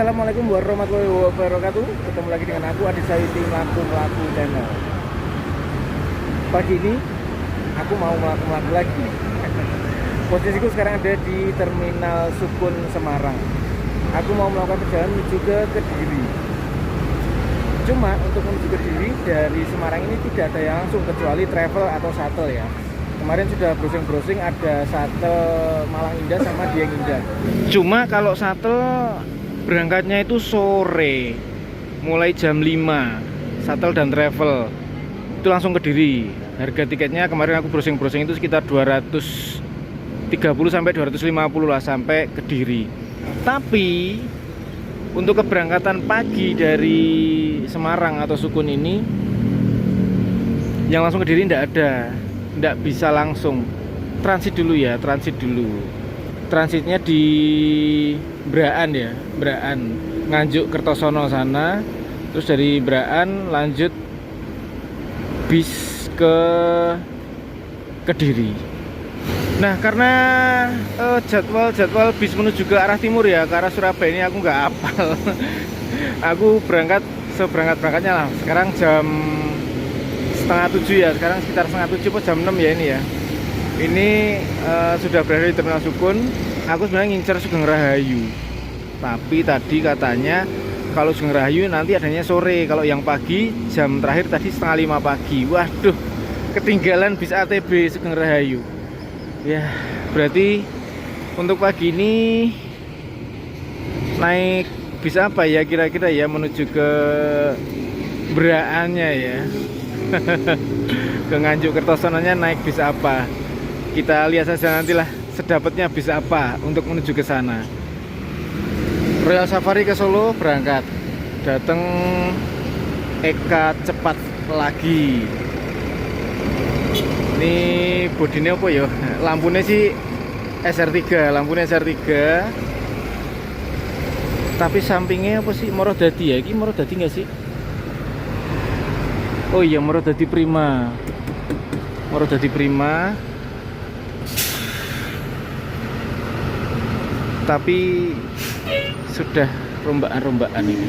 Assalamualaikum warahmatullahi wabarakatuh. Ketemu lagi dengan aku Adi Sayuti Melaku Channel. Pagi ini aku mau melaku lagi. Posisiku sekarang ada di Terminal Sukun Semarang. Aku mau melakukan perjalanan menuju ke Kediri. Cuma untuk menuju ke Kediri dari Semarang ini tidak ada yang langsung kecuali travel atau shuttle ya. Kemarin sudah browsing-browsing, ada shuttle Malang Indah sama Dieng Indah. Cuma kalau shuttle berangkatnya itu sore, mulai jam 5, shuttle dan travel itu langsung ke Kediri. Harga tiketnya kemarin aku browsing itu sekitar 230 sampai 250 lah sampai Kediri. Tapi untuk keberangkatan pagi dari Semarang atau Sukun ini yang langsung ke Kediri tidak bisa langsung, transit dulu ya, transitnya di Braan ya, Nganjuk Kertosono sana, terus dari Braan lanjut bis ke Kediri. Nah, karena jadwal bis menuju ke arah timur ya, ke arah Surabaya ini aku nggak hafal. Aku seberangkat-berangkatnya lah. Sekarang jam setengah 7 ya, sekarang sekitar setengah 7 atau jam 6 ya ini ya. Ini sudah berada di Terminal Sukun. Aku sebenarnya ngincer Sugeng Rahayu, tapi tadi katanya kalau Sugeng Rahayu nanti adanya sore, kalau yang pagi jam terakhir tadi setengah 5 pagi. Waduh, ketinggalan bis ATB Sugeng Rahayu ya. Berarti untuk pagi ini naik bis apa ya kira-kira ya menuju ke Braannya ya. Ke Nganjuk Kertosononya naik bis apa, kita lihat saja nantilah sedapatnya bis apa untuk menuju ke sana. Royal Safari ke Solo berangkat, datang Eka cepat lagi. Ini bodinya apa ya, lampunya sih SR3, tapi sampingnya apa sih, Morodadi ya, ini Morodadi nggak sih? Oh iya, Morodadi Prima. Tapi sudah rombaan ini.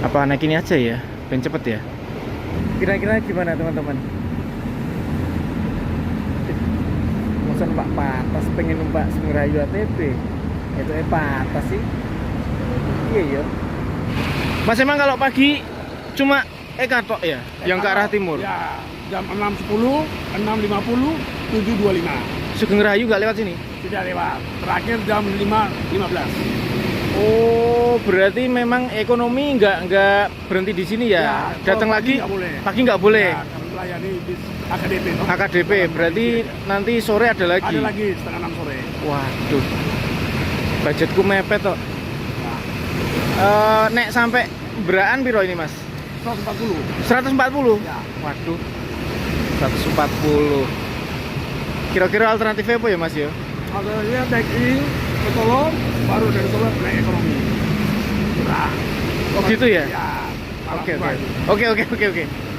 Apa naik ini aja ya, pengen cepet ya? Kira-kira gimana teman-teman? Masa numpak patas, pengen numpak Sugeng Rahayu ATB, itu patas sih. Iya ya. Mas, emang kalau pagi cuma tok ya, yang ke arah timur? Ya, jam 6.10, 6.50, 7.25. Sugeng Rahayu nggak lewat sini? Tidak lewat. Terakhir jam 5.15. Oh, berarti memang ekonomi nggak berhenti di sini ya? Ya, Datang lagi pagi nggak boleh. Ya, kami melayani bis AKDP. AKDP berarti nanti sore ada lagi. Ada lagi setengah 6 sore. Waduh, budgetku mepet toh. Nek sampai Braan piro ini mas? 140. 140? Ya. Waduh, 140. Kira-kira alternatifnya apa ya mas ya? Alternatifnya naik ini ke Solo, baru dari Solo naik ekonomi. Murah. Oh gitu ya? Ya.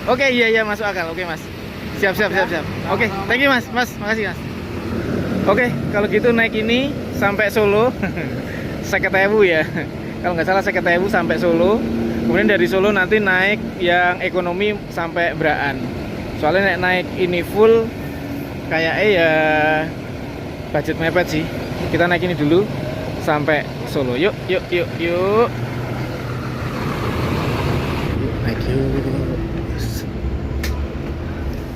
Oke, iya masuk akal. Oke mas, siap. Oke, thank you mas, makasih mas. Oke, kalau gitu naik ini sampai Solo. 50.000 ya, kalau nggak salah 50.000 sampai Solo. Kemudian dari Solo nanti naik yang ekonomi sampai Braan. Soalnya naik ini full kayaknya ya budget mepet sih. Kita naik ini dulu sampai Solo. Yuk. Naik yuk.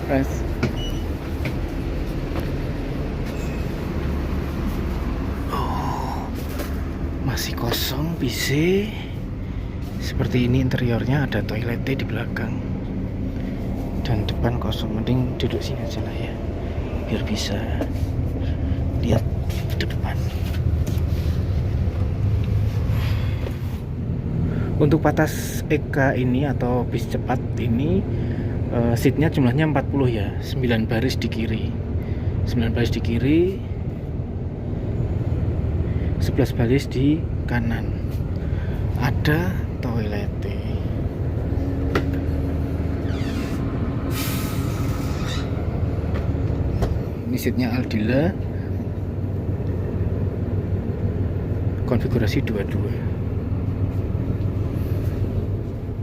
Guys. Oh, masih kosong bisa. Seperti ini interiornya, ada toiletnya di belakang dan depan kosong. Mending duduk sini aja lah ya, biar bisa lihat ke depan. Untuk Patas Eka ini atau bis cepat ini seatnya jumlahnya 40 ya, 9 baris di kiri, 11 baris di kanan. Ada toiletnya. Ini seatnya Aldila. konfigurasi 22.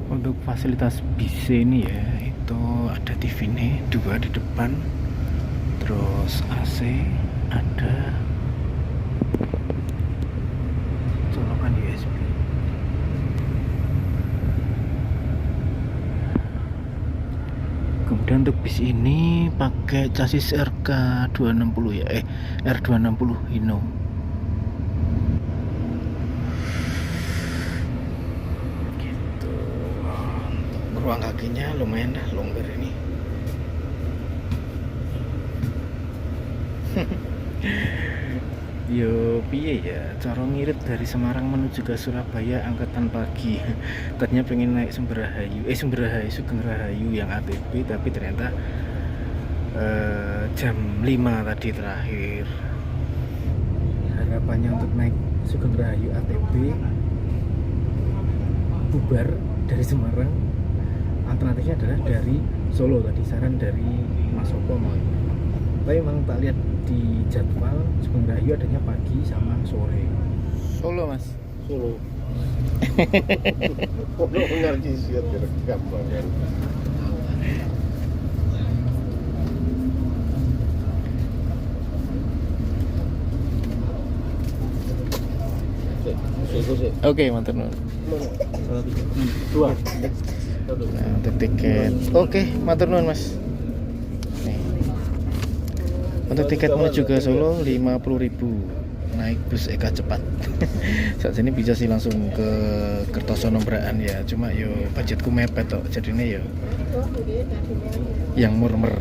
Untuk fasilitas bis ini ya, itu ada TV nih 2 di depan, terus AC ada, colokan USB. Kemudian untuk bis ini pakai chassis RK260 ya, R260 Hino. Gitu. Untuk ruang kakinya lumayan dah longgar ini. Yo piye ya, cara ngirit dari Semarang menuju ke Surabaya angkatan pagi. Tadinya pengen naik Sugeng Rahayu yang ATB, tapi ternyata jam 5 tadi terakhir. Harapannya untuk naik Sugeng Rahayu ATB bubar dari Semarang. Alternatifnya adalah dari Solo tadi, saran dari Mas Sopo mau. Tapi memang tak lihat di jadwal Sugeng Rahayu adanya pagi sama sore. Solo Mas. Solo. Ngerti sih direkam banget. Oke, mantap. Dua. Nah, untuk tiket. Oke, matur nuwun Mas. Nih. Untuk tiket menuju ke Solo 50.000 naik bus Eka Cepat. Saat ini bisa sih langsung ke Kertosono Braan ya. Cuma yo budgetku mepet toh. Jadinya yo yang murmer.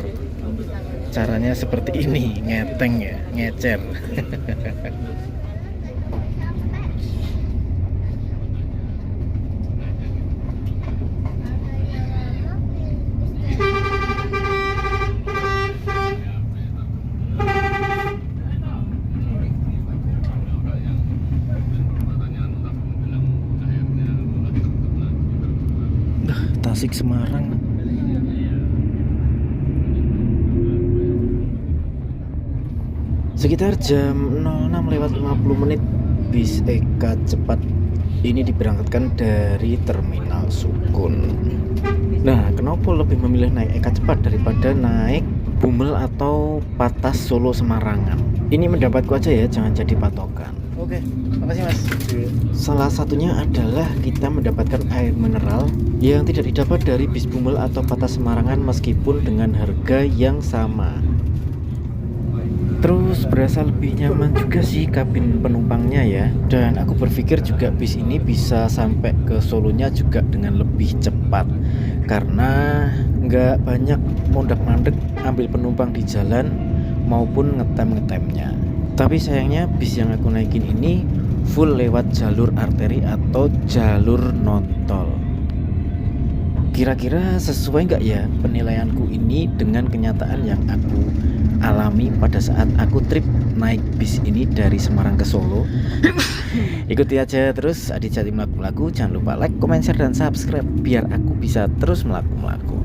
Caranya seperti ini, ngeteng ya, ngecer. Tasik Semarang. Sekitar jam 06.50 bis Eka Cepat ini diberangkatkan dari Terminal Sukun. Nah, kenapa lebih memilih naik Eka Cepat daripada naik Bumel atau Patas Solo Semarangan? Ini mendapatku aja ya, jangan jadi patokan. Oke, makasih Mas. Salah satunya adalah kita mendapatkan air mineral yang tidak didapat dari bis Bumel atau Patas Semarangan meskipun dengan harga yang sama. Terus berasa lebih nyaman juga sih kabin penumpangnya ya. Dan aku berpikir juga bis ini bisa sampai ke Solonya juga dengan lebih cepat, karena nggak banyak mondak-mandek ambil penumpang di jalan maupun ngetem-ngetemnya. Tapi sayangnya bis yang aku naikin ini full lewat jalur arteri atau jalur non-tol. Kira-kira sesuai nggak ya penilaianku ini dengan kenyataan yang aku alami pada saat aku trip naik bis ini dari Semarang ke Solo? Ikuti aja terus Adi Jati Melaku-Melaku. Jangan lupa like, comment, share, dan subscribe biar aku bisa terus melaku-melaku.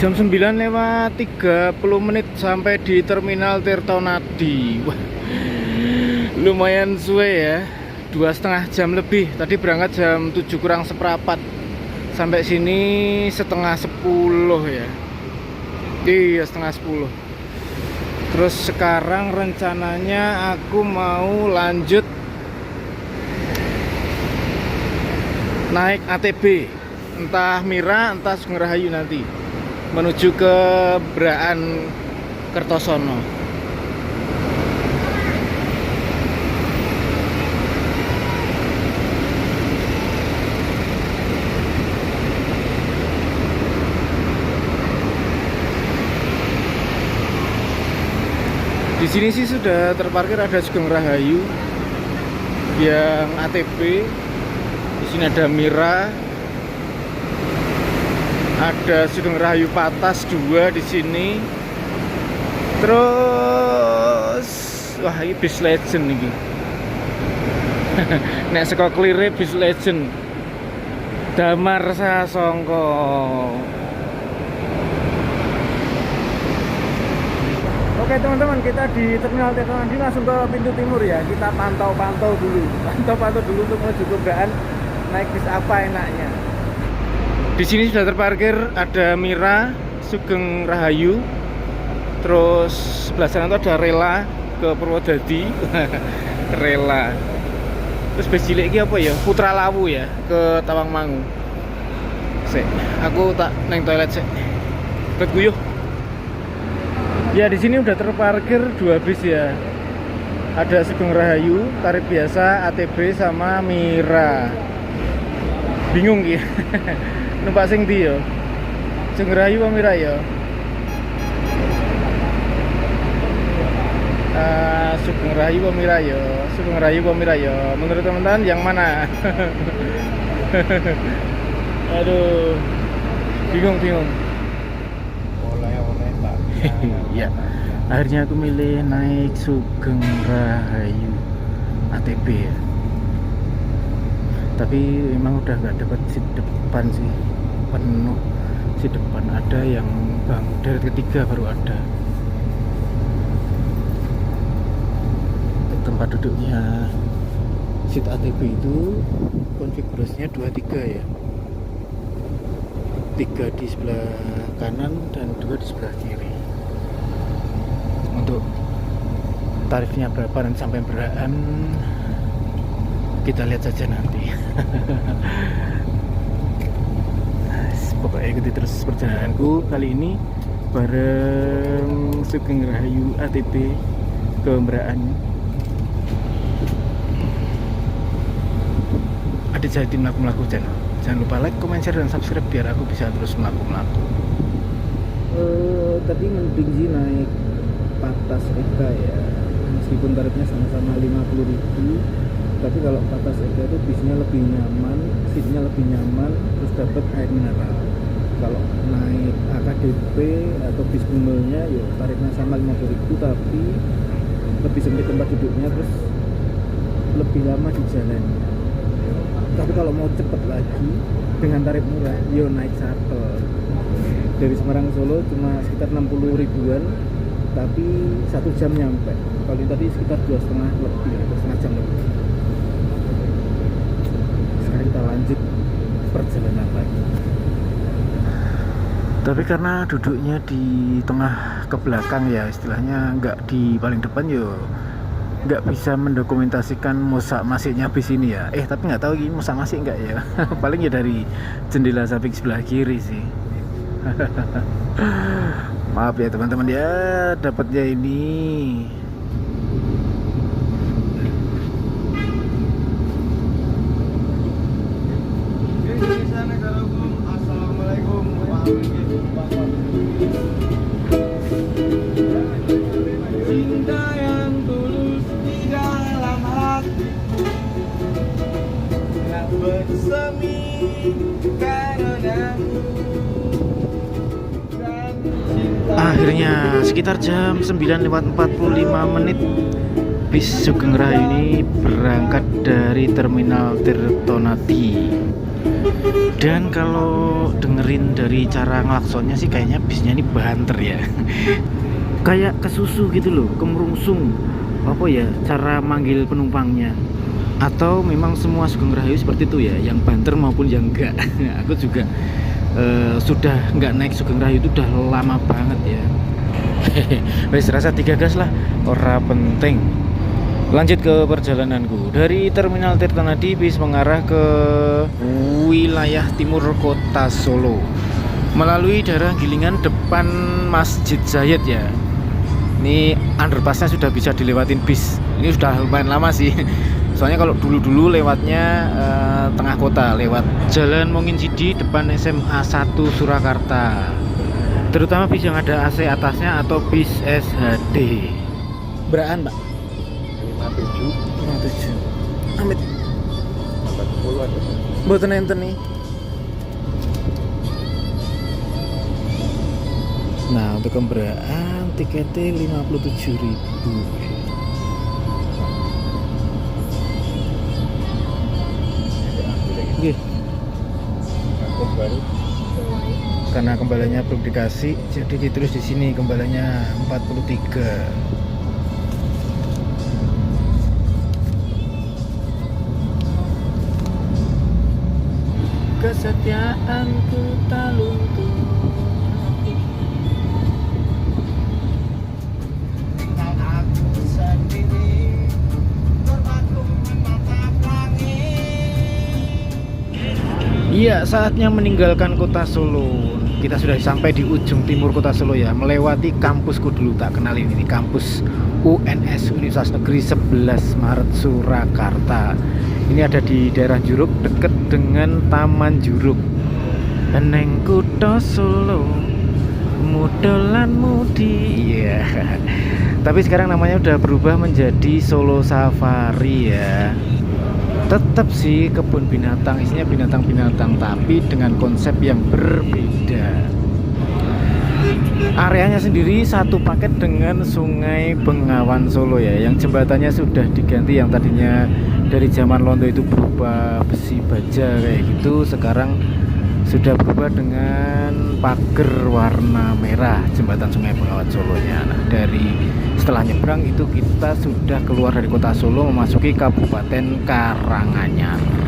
Jam 9 lewat 30 menit sampai di Terminal Tirtonadi. Wah, lumayan suwe ya, 2,5 jam lebih. Tadi berangkat jam 7 kurang seperempat, sampai sini setengah 10 ya. Iya, setengah 10. Terus sekarang rencananya aku mau lanjut naik ATB, entah Mira entah Sugeng Rahayu nanti, menuju ke Braan Kertosono. Di sini sih sudah terparkir, ada Sugeng Rahayu yang ATB. Di sini ada Mira, ada Sugeng Rahayu Patas 2 di sini. Terus wah, ini bis legend ini. Nek saka klire bis legend. Damar Sasongko. Oke teman-teman, kita di Terminal Tirtonadi langsung ke pintu timur ya. Kita pantau-pantau dulu untuk menuju ke Braan, naik bis apa enaknya. Di sini sudah terparkir ada Mira, Sugeng Rahayu, terus sebelah sana itu ada Rela ke Purwodadi. Rela. Terus bis cilik iki apa ya? Putra Lawu ya, ke Tawangmangu. Sik, aku tak neng toilet sik. Keguyuh. Ya, di sini udah terparkir 2 bis ya. Ada Sugeng Rahayu, tarif biasa, ATB sama Mira. Bingung ya. Numpak sing ndi ya? Sugeng Rahayu apa Mira ya? Sugeng Rahayu apa Mira ya? Sugeng Rahayu apa Mira ya? Menurut teman-teman yang mana? Aduh. Bingung. Ya, akhirnya aku milih naik Sugeng Rahayu ATB ya. Tapi memang udah nggak dapat seat depan sih, penuh seat depan. Ada yang deret ketiga baru ada. Tempat duduknya seat ATB itu konfigurasinya 2-3 ya. 3 di sebelah kanan dan 2 di sebelah kiri. Untuk tarifnya berapa dan sampai Braan kita lihat saja nanti. Pokoknya ikuti terus perjalananku kali ini bareng Sugeng Rahayu ATB ke Braan. Adit Jati melaku channel. Jangan lupa like, comment, share, dan subscribe biar aku bisa terus melaku. Tadi mending sih naik Patas Eka ya, meskipun tarifnya sama-sama 50.000, tapi kalau Patas Eka itu bisnya lebih nyaman, seatnya lebih nyaman, terus dapat air mineral. Kalau naik AKDP atau bis bummelnya ya tarifnya sama 50.000, tapi lebih sempit tempat duduknya, terus lebih lama di jalan. Tapi kalau mau cepet lagi dengan tarif murah, yo naik shuttle dari Semarang ke Solo cuma sekitar 60 ribuan, tapi 1 jam nyampe. Kalau tadi sekitar 2,5 lebih, 2,5 jam lebih. Sekarang kita lanjut perjalanan lagi. Tapi karena duduknya di tengah ke belakang ya, istilahnya nggak di paling depan, yo nggak bisa mendokumentasikan musak masiknya bis ini ya. Tapi nggak tahu ini musak masik nggak ya. Paling ya dari jendela samping sebelah kiri sih. Maaf ya teman-teman ya, dapatnya ini. Assalamualaikum warahmatullahi wabarakatuh. Cinta yang tulus di dalam hatiku telah bersemi karenamu. Akhirnya sekitar jam 9:45 bis Sugeng Rahayu ini berangkat dari Terminal Tirtonadi. Dan kalau dengerin dari cara ngelaksonnya sih kayaknya bisnya ini banter ya. Kayak kesusu gitu loh, kemerungsung. Apa ya cara manggil penumpangnya? Atau memang semua Sugeng Rahayu seperti itu ya, yang banter maupun yang enggak. Aku juga sudah nggak naik Sugeng Rahayu itu udah lama banget ya. Wes rasa digagas lah, ora penting. Lanjut ke perjalananku dari Terminal Tirtonadi bis mengarah ke wilayah timur kota Solo melalui daerah Gilingan depan Masjid Zayed ya. Ini underpassnya sudah bisa dilewatin bis. Ini sudah lumayan lama sih. Soalnya kalau dulu-dulu lewatnya tengah kota, lewat Jalan Mongin Sidi depan SMA 1 Surakarta. Terutama bis yang ada AC atasnya atau bis SHD. Beraan, Mbak? 57. Amit. 40 ada. Mboten enten nih. Nah, untuk Kemberaan tiketnya 57.000. Oke. Karena kembalanya belum dikasih, jadi ditulis di sini kembalanya 43. Kesetiaanku tak luntur. Tinggal aku sendiri, berbatung menatap langit. Iya, saatnya meninggalkan kota Solo. Kita sudah sampai di ujung timur kota Solo ya, melewati kampusku dulu, tak kenalin ini kampus UNS Universitas Negeri 11 Maret Surakarta. Ini ada di daerah Juruk, deket dengan Taman Juruk. Eneng kutha Solo, mudolan mudi. Ya. Tapi sekarang namanya udah berubah menjadi Solo Safari ya. Tetap sih kebun binatang, isinya binatang-binatang tapi dengan konsep yang berbeda. Areanya sendiri satu paket dengan Sungai Bengawan Solo ya, yang jembatannya sudah diganti, yang tadinya dari zaman Londo itu berupa besi baja kayak gitu, sekarang sudah berubah dengan pagar warna merah jembatan Sungai Bengawan Solonya. Nah, dari setelah nyebrang itu kita sudah keluar dari kota Solo memasuki Kabupaten Karanganyar.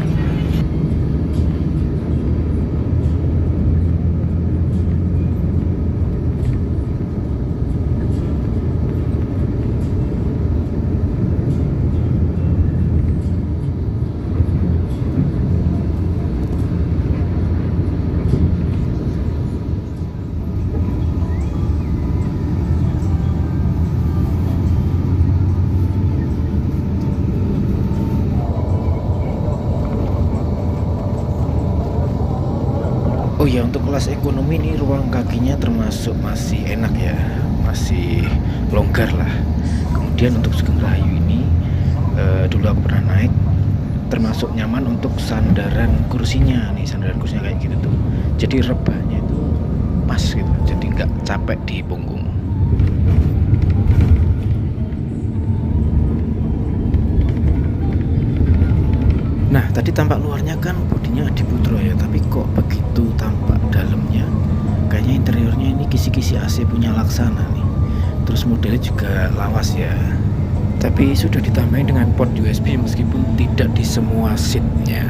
Oh ya, untuk kelas ekonomi ini ruang kakinya termasuk masih enak ya, masih longgar lah. Kemudian untuk Sugeng Rahayu ini dulu aku pernah naik, termasuk nyaman untuk sandaran kursinya nih, sandaran kursinya kayak gitu tuh. Jadi rebahnya itu pas gitu, jadi nggak capek di punggung. Nah, tadi tampak luarnya kan bodinya Adiputro ya, tapi kok begitu tampak dalamnya? Kayaknya interiornya ini kisi-kisi AC punya Laksana nih. Terus modelnya juga lawas ya. Tapi sudah ditambahin dengan port USB meskipun tidak di semua seatnya.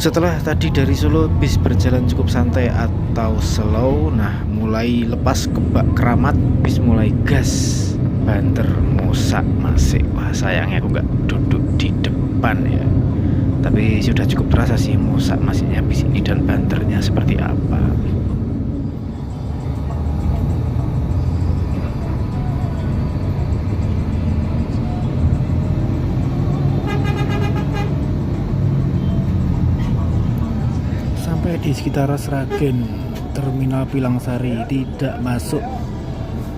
Setelah tadi dari Solo bis berjalan cukup santai atau slow, nah mulai lepas Kebak Keramat bis mulai gas banter Mosak Masik. Wah, sayangnya aku nggak duduk di depan ya. Tapi sudah cukup terasa sih Mosak Masiknya bis ini dan banternya seperti apa. Di sekitar Sragen, Terminal Pilangsari, tidak masuk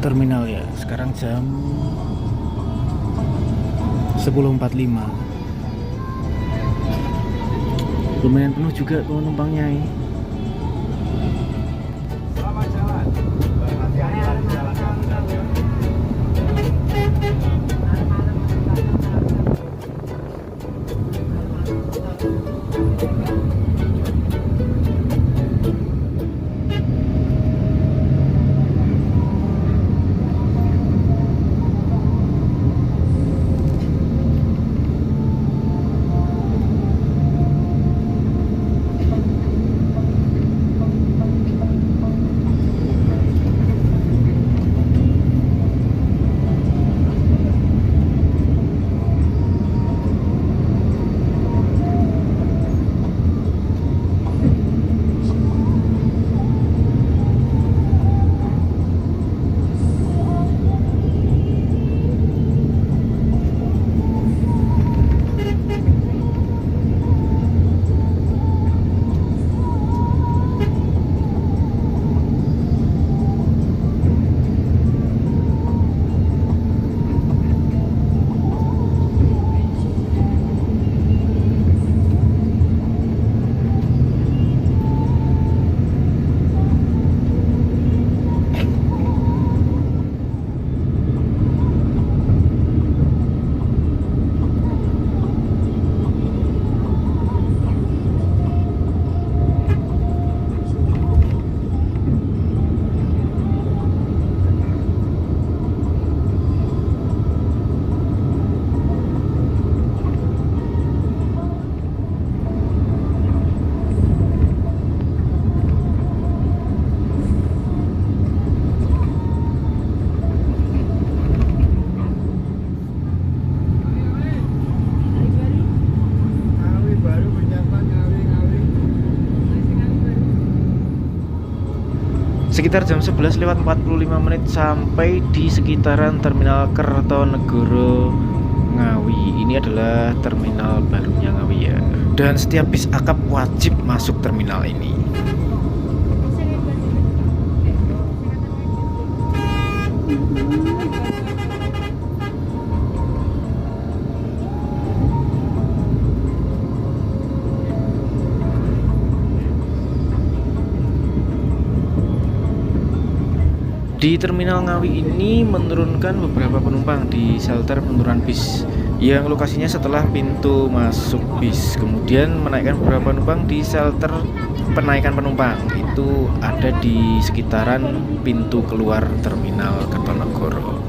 terminal ya. Sekarang jam 10.45. Lumayan penuh juga penumpangnya ini. Sekitar jam 11 lewat 45 menit sampai di sekitaran Terminal Kertonegoro Ngawi. Ini adalah terminal barunya Ngawi ya. Dan setiap bis akap wajib masuk terminal ini. Di Terminal Ngawi ini menurunkan beberapa penumpang di shelter penurunan bis yang lokasinya setelah pintu masuk bis. Kemudian menaikkan beberapa penumpang di shelter penaikan penumpang. Itu ada di sekitaran pintu keluar Terminal Kertonegoro.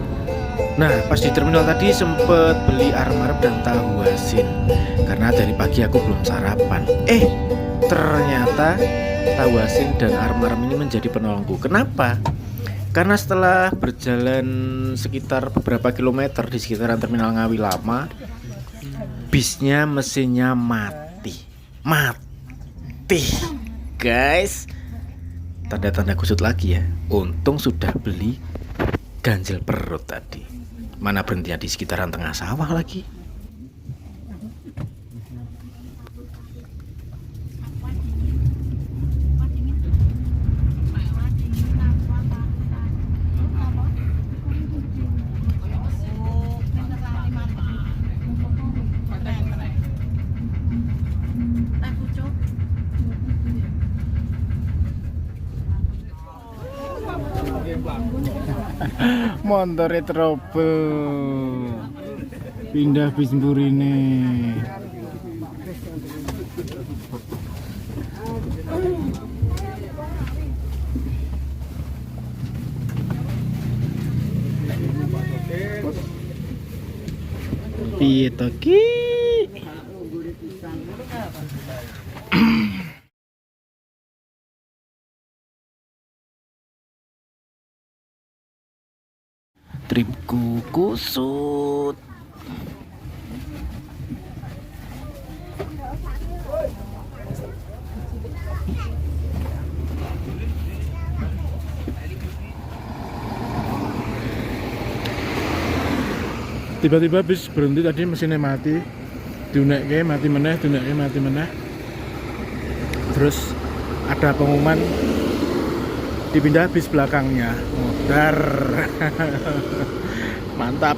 Nah, pas di terminal tadi sempet beli arep-arep dan tahu asin karena dari pagi aku belum sarapan. Ternyata tahu asin dan arep-arep ini menjadi penolongku. Kenapa? Karena setelah berjalan sekitar beberapa kilometer di sekitaran Terminal Ngawi Lama, bisnya mesinnya mati, guys. Tanda-tanda kusut lagi ya. Untung sudah beli ganjil perut tadi. Mana berhentinya di sekitaran tengah sawah lagi. Montore trouble. Pindah bis mburine. Piye to ki? Tripku kusut. Tiba-tiba bis berhenti tadi, mesinnya mati. Diunekke mati meneh, diunekke mati meneh. Terus ada pengumuman dipindah bis belakangnya. Modar. Mantap.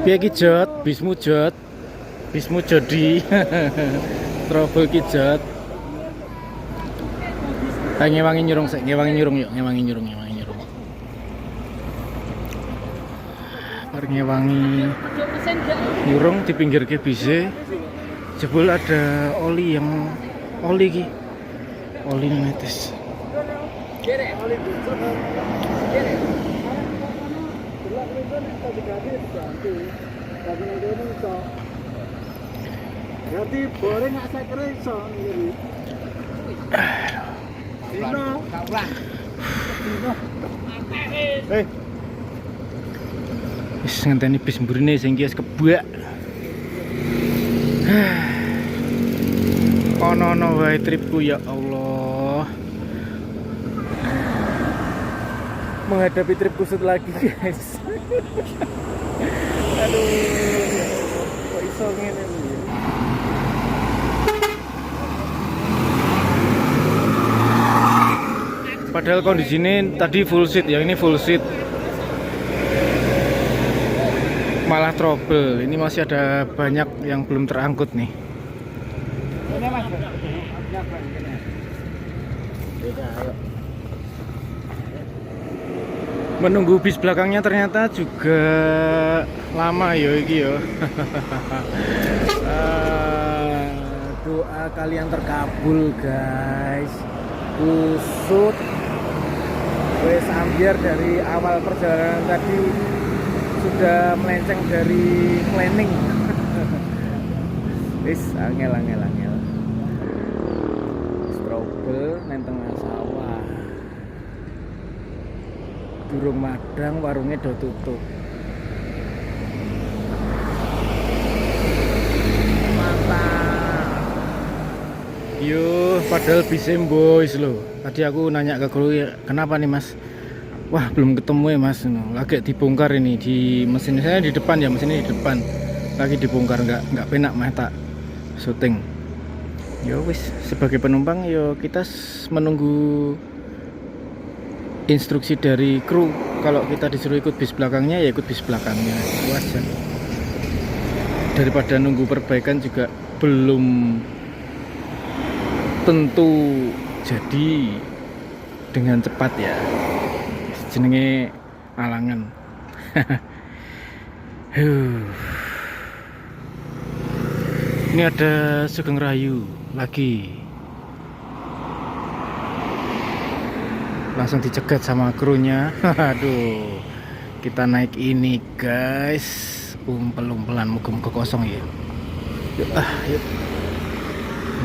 Piye ki Jot, bismu Jot. Bismu jadi trouble ki Jot. Ngewangi nyurung sik, ngewangi nyurung yuk, ngewangi nyurung. Mari ngewangi nyurung di pinggir ke bise. Jebul ada oli ki. Oli netes. Berarti boleh nggak saya kira iso ngene. Dino. Wis ngenteni bis mburine sing iki wis kebak. Ono wae tripku ya Allah. Menghadapi trip kusut lagi guys. Aduh, kok iso ngene lho. Padahal kondisi ini tadi full seat, yang ini full seat. Malah trouble. Ini masih ada banyak yang belum terangkut nih. Menunggu bis belakangnya ternyata juga lama yo iki yo. Doa kalian terkabul guys. Kusut wes ambiar dari awal perjalanan tadi sudah melenceng dari planning. Wis angel. Strobel nang tengah sawah. Durung madang warungnya do tutup. Mantap. Yo, padahal bisa boys lo. Tadi aku nanya ke guru, kenapa nih mas? Wah belum ketemu ya mas. Lagi dibongkar ini di mesin saya di depan ya, mesinnya di depan. Lagi dibongkar, nggak penak mah tak syuting. Yo wis, sebagai penumpang yo kita menunggu instruksi dari kru. Kalau kita disuruh ikut bis belakangnya ya ikut bis belakangnya. Wajar. Daripada nunggu perbaikan juga belum tentu jadi dengan cepat ya. Jenenge alangan. Ini ada Sugeng Rayu lagi. Langsung dicegat sama krunya. Aduh. Kita naik ini, guys. Umpel-umpelan muga-muga kosong ya. Yuk, yuk.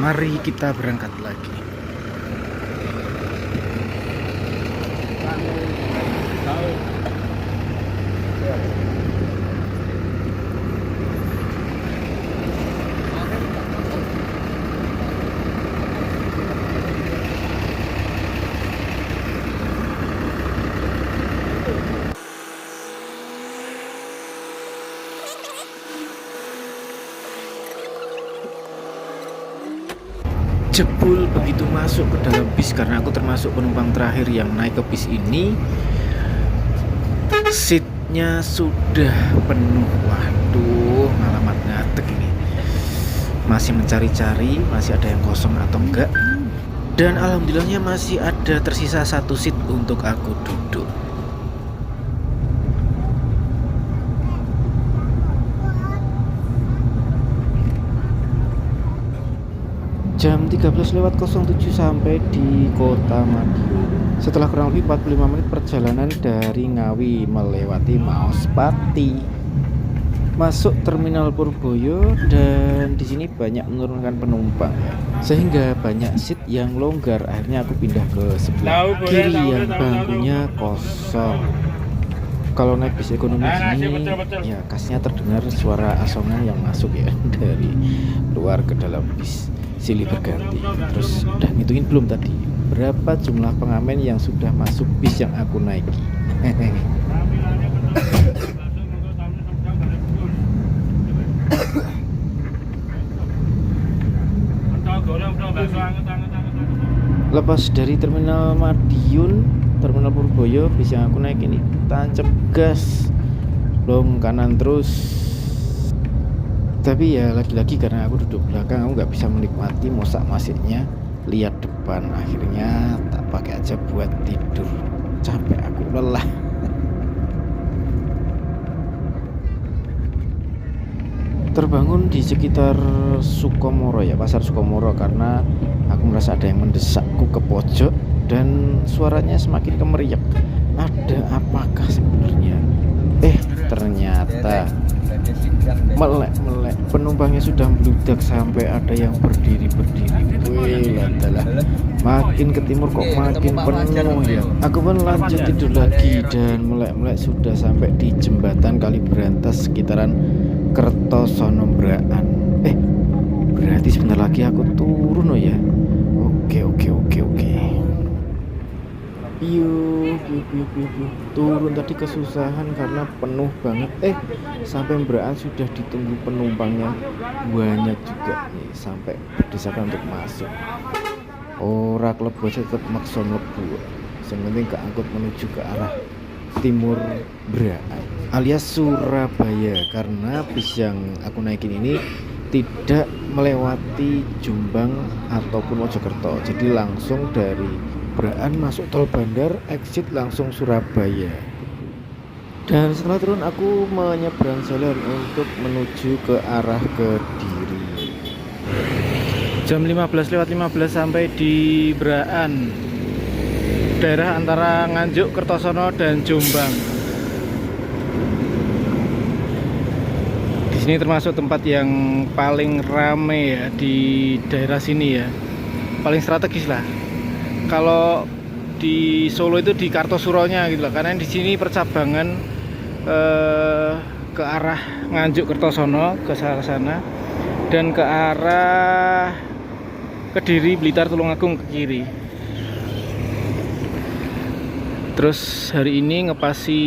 Mari kita berangkat lagi. Jebul begitu masuk ke dalam bis, karena aku termasuk penumpang terakhir yang naik ke bis ini, seatnya sudah penuh. Waduh, alamat ngatek ini. Masih mencari-cari masih ada yang kosong atau enggak, dan alhamdulillahnya masih ada tersisa satu seat untuk aku duduk. Jam 13.07 sampai di Kota Madiun. Setelah kurang lebih 45 menit perjalanan dari Ngawi melewati Maospati, masuk terminal Purboyo, dan di sini banyak menurunkan penumpang ya. Sehingga banyak seat yang longgar. Akhirnya aku pindah ke sebelah kiri yang bangkunya kosong. Kalau naik bis ekonomi gini ya khasnya terdengar suara asongan yang masuk ya dari luar ke dalam bis. Silih berganti. Terus udah ngitungin belum tadi berapa jumlah pengamen yang sudah masuk bis yang aku naiki. Lepas dari terminal Madiun, terminal Purboyo, bis yang aku naik ini tancap gas long kanan terus. Tapi ya lagi-lagi karena aku duduk belakang, aku nggak bisa menikmati mosak masiknya lihat depan. Akhirnya tak pakai aja buat tidur, capek aku, lelah. Terbangun di sekitar Sukomoro ya, pasar Sukomoro, karena aku merasa ada yang mendesakku ke pojok dan suaranya semakin kemeriak. Ada apakah sebenarnya? Ternyata melek penumpangnya sudah meludak sampai ada yang berdiri. Wih, ladalah. Makin ke timur kok makin penuh ya. Aku pun lanjut tidur lagi dan melek sudah sampai di jembatan Kaliberantas sekitaran Kertosono Braan. Berarti sebentar lagi aku turun ya. Oke. Yuk. Turun tadi kesusahan karena penuh banget. Sampai Braan sudah ditunggu penumpangnya banyak juga nih, sampai berdesakan untuk masuk. Ora klebu aja tetep maksa mlebu. Sing penting keangkut menuju ke arah timur Braan alias Surabaya, karena bis yang aku naikin ini tidak melewati Jombang ataupun Mojokerto. Jadi langsung dari Braan masuk tol Bandar, exit langsung Surabaya. Dan setelah turun aku menyeberang jalan untuk menuju ke arah Kediri. Jam 15:15 sampai di Braan, daerah antara Nganjuk, Kertosono dan Jombang. Di sini sini termasuk tempat yang paling rame ya di daerah sini ya. Paling strategis lah. Kalau di Solo itu di Kartosuronya gitu lah. Karena di sini percabangan ke arah Nganjuk Kertosono ke sana dan ke arah Kediri, Blitar, Tulungagung ke kiri. Terus hari ini ngepasi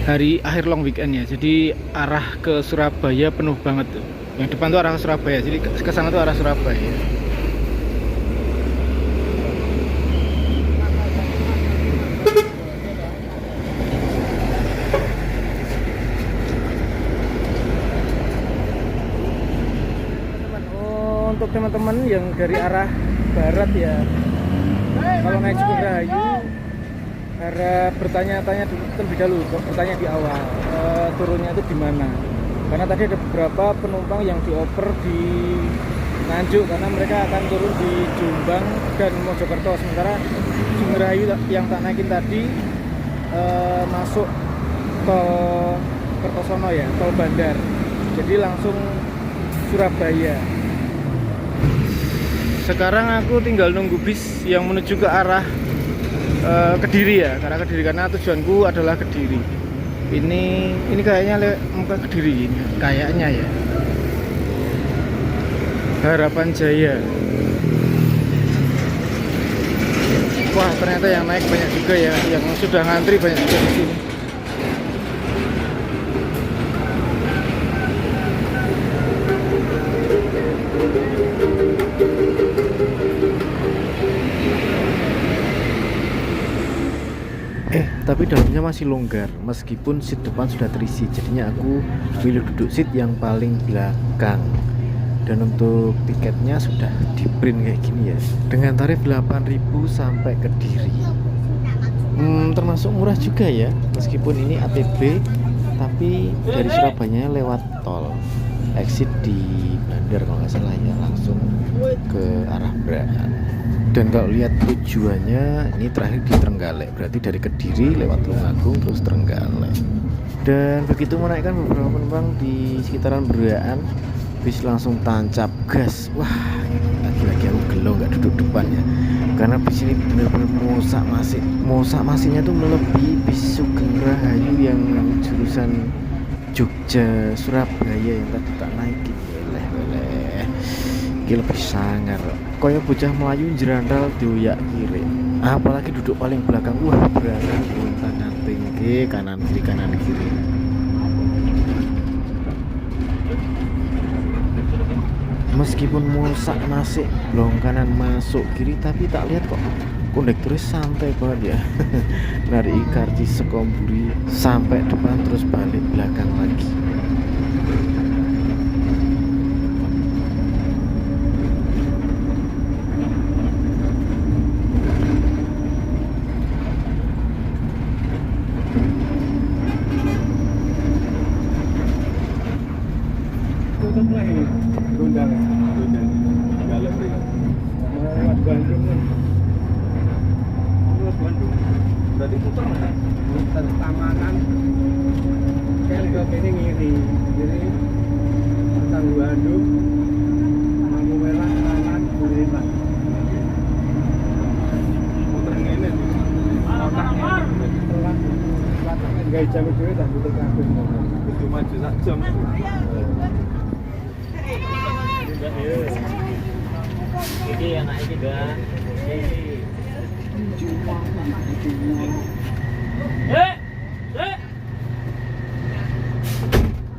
hari akhir long weekend ya, jadi arah ke Surabaya penuh banget tuh. Yang depan tuh arah ke Surabaya, jadi ke sana tuh arah Surabaya. Untuk teman-teman yang dari arah barat ya, kalau naik Sugeng Rahayu harap bertanya-tanya terlebih dahulu, bertanya di awal turunnya itu di mana. Karena tadi ada beberapa penumpang yang dioper di Nganjuk karena mereka akan turun di Jombang dan Mojokerto, sementara Sugeng Rahayu yang tak naikin tadi masuk tol Kertosono ya, tol Bandar, jadi langsung Surabaya. Sekarang aku tinggal nunggu bis yang menuju ke arah Kediri ya, karena tujuanku adalah Kediri. Ini kayaknya muka Kediri ini, kayaknya ya. Harapan Jaya. Wah, ternyata yang naik banyak juga ya, yang sudah ngantri banyak juga di sini. Tapi dalamnya masih longgar meskipun seat depan sudah terisi, jadinya aku pilih duduk seat yang paling belakang. Dan untuk tiketnya sudah di print kayak gini ya, dengan tarif 8.000 sampai Kediri. Termasuk murah juga ya, meskipun ini ATB tapi dari Surabaya lewat tol, exit di Bandar kalau nggak salah ya, langsung ke arah Braan. Dan kalau lihat tujuannya ini terakhir di Trenggalek, berarti dari Kediri lewat Tulungagung terus Trenggalek. Dan begitu menaikkan beberapa penumpang di sekitaran Braan, bis langsung tancap gas. Wah, lagi-lagi aku gelo nggak duduk depan ya, karena bis ini benar-benar mosak masihnya tuh melebihi bis Sugeng Rahayu yang jurusan Jogja Surabaya yang tadi tak naikin. Iki lebih sangar, koyo bocah Melayu jerandal dioyak kiri, apalagi duduk paling belakang. Wah, berangan tangan tinggi, kanan kiri. Meskipun musak masih belum kanan masuk kiri, tapi tak lihat kok kondekturnya santai banget ya. Narik karcis sekomburi sampai depan terus balik belakang lagi. Berarti putar mana? Putar Tamanan. Kayak ini ngiri. Jadi Tangguh Bandung, Mangku Merah, kanan, Buritan. Putar ngene. Otaknya telat. Telat gaya jam itu tak putar kabeh. Itu maju sak jam. Ini anak ini dah.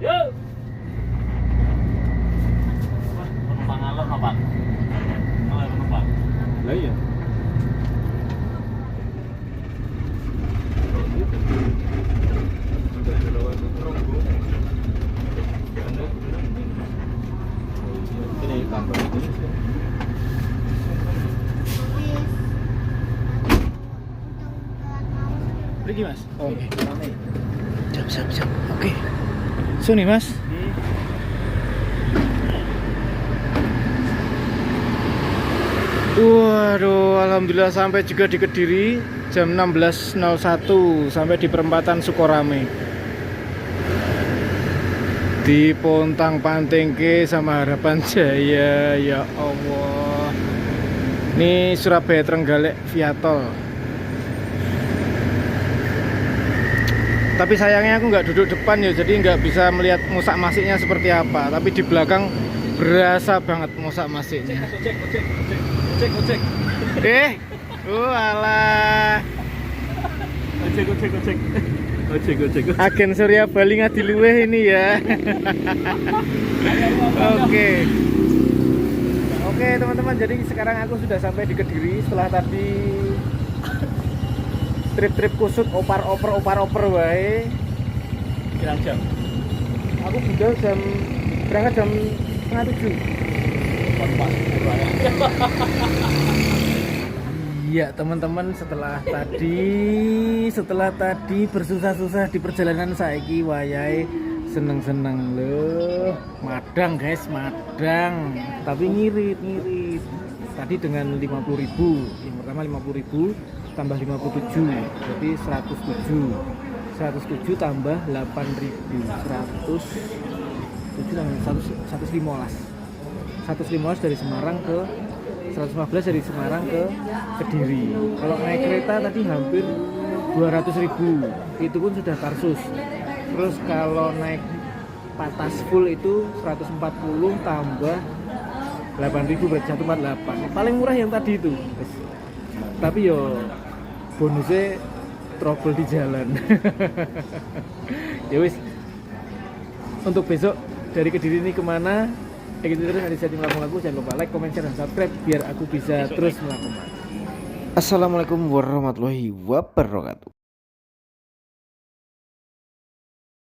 Yo. Penumpang alam apa? Penumpang. Lah iya. Ini tambah ini. Pergi mas. Oke. Siap. Oke. So nih mas. Waduh, alhamdulillah sampai juga di Kediri. jam 16.01 sampai di perempatan Sukorame. Di Pontang Pantingke sama Harapan Jaya, ya Allah. Ini Surabaya Trenggalek via tol. Tapi sayangnya aku nggak duduk depan ya, jadi nggak bisa melihat musak masiknya seperti apa. Tapi di belakang berasa banget musak masiknya. Ojek. Alah. Ojek. Agen Surya Bali ngadiluweh ini ya. Oke teman-teman, jadi sekarang aku sudah sampai di Kediri setelah tadi trip kusut opar-oper wae. Pirang jam? Aku budal berangkat jam 6:30. Iya teman-teman, setelah tadi bersusah-susah di perjalanan saiki wayahe seneng-seneng loh. Madang guys, madang. Tapi ngirit. Tadi dengan 50.000. Yang pertama 50.000 tambah 57. Jadi 107. 107 tambah 8.000. 115 dari Semarang ke 115 dari Semarang ke Kediri. Kalau naik kereta tadi hampir 200.000. Itu pun sudah Tarsus. Terus kalau naik patas full itu 140 tambah 8.000 berarti 148. Paling murah yang tadi itu. Tapi yo bonusnya trouble di jalan. Ya wis. Untuk besok dari Kediri ini kemana? Gitu terus nanti saya melakukan aku, jangan lupa like, comment, share, dan subscribe biar aku bisa terus melakukan. Assalamualaikum warahmatullahi wabarakatuh.